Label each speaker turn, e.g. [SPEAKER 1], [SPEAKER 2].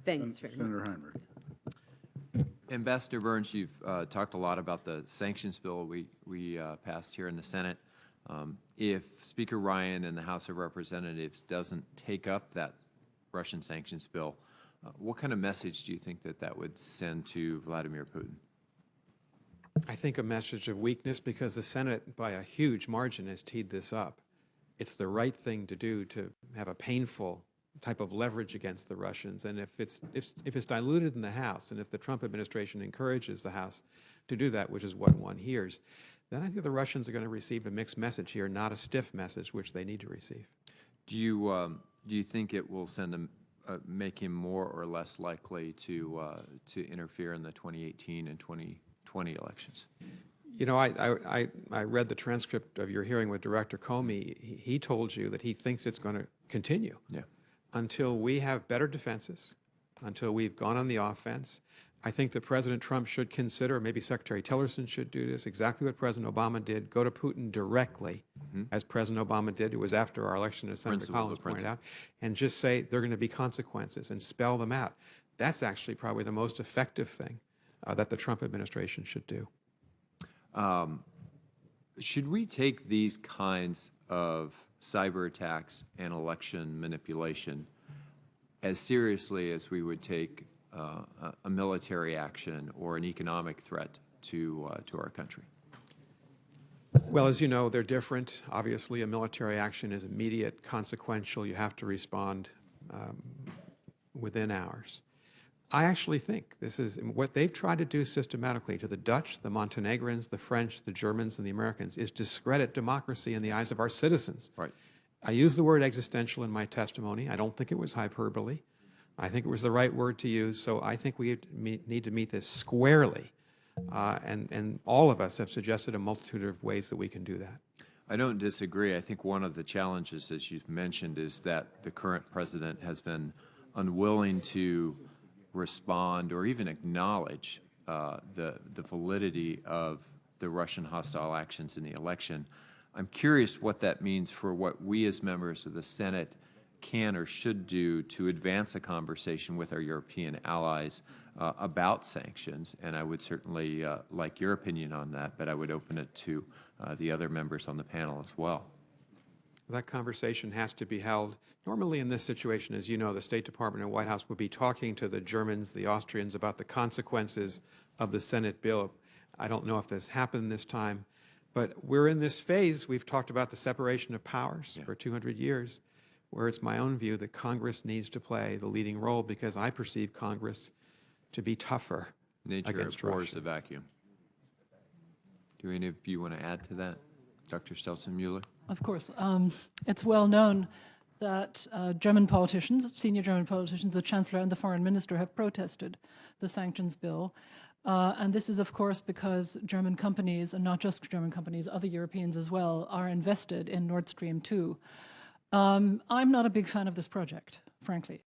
[SPEAKER 1] Thanks very much.
[SPEAKER 2] Senator Heinrich.
[SPEAKER 3] Ambassador Burns, you've talked a lot about the sanctions bill we passed here in the Senate. If Speaker Ryan in the House of Representatives doesn't take up that Russian sanctions bill, what kind of message do you think that would send to Vladimir Putin?
[SPEAKER 4] I think a message of weakness, because the Senate, by a huge margin, has teed this up. It's the right thing to do to have a painful type of leverage against the Russians. And if it's diluted in the House, and if the Trump administration encourages the House to do that, which is what one hears, then I think the Russians are going to receive a mixed message here, not a stiff message, which they need to receive.
[SPEAKER 3] Do you think it will send him, make him more or less likely to interfere in the 2018 and 2020 elections?
[SPEAKER 4] You know, I read the transcript of your hearing with Director Comey. He told you that he thinks it's going to continue until we have better defenses, until we've gone on the offense. I think that President Trump should consider, maybe Secretary Tillerson should do this, exactly what President Obama did, go to Putin directly, as President Obama did. It was after our election, as Senator Collins pointed out, and just say there are going to be consequences and spell them out. That's actually probably the most effective thing that the Trump administration should do.
[SPEAKER 3] Should we take these kinds of cyber attacks and election manipulation as seriously as we would take a military action or an economic threat to our country?
[SPEAKER 4] Well, as you know, they're different. Obviously, a military action is immediate, consequential. You have to respond within hours. I actually think this is what they've tried to do systematically to the Dutch, the Montenegrins, the French, the Germans, and the Americans is discredit democracy in the eyes of our citizens.
[SPEAKER 3] Right.
[SPEAKER 4] I used the word existential in my testimony. I don't think it was hyperbole. I think it was the right word to use. So I think we need to meet this squarely. And all of us have suggested a multitude of ways that we can do that.
[SPEAKER 3] I don't disagree. I think one of the challenges, as you've mentioned, is that the current president has been unwilling to respond or even acknowledge the validity of the Russian hostile actions in the election. I'm curious what that means for what we as members of the Senate can or should do to advance a conversation with our European allies about sanctions, and I would certainly like your opinion on that, but I would open it to the other members on the panel as well.
[SPEAKER 4] That conversation has to be held. Normally in this situation, as you know, the State Department and White House would be talking to the Germans, the Austrians about the consequences of the Senate bill. I don't know if this happened this time, but we're in this phase. We've talked about the separation of powers for 200 years, where it's my own view that Congress needs to play the leading role, because I perceive Congress to be tougher against Russia.
[SPEAKER 3] Abhors a vacuum. Do any of you want to add to that? Dr. Stelzen-Mueller?
[SPEAKER 5] Of course. It's well known that German politicians, senior German politicians, the Chancellor and the Foreign Minister have protested the sanctions bill. And this is, of course, because German companies, and not just German companies, other Europeans as well, are invested in Nord Stream 2. I'm not a big fan of this project, frankly.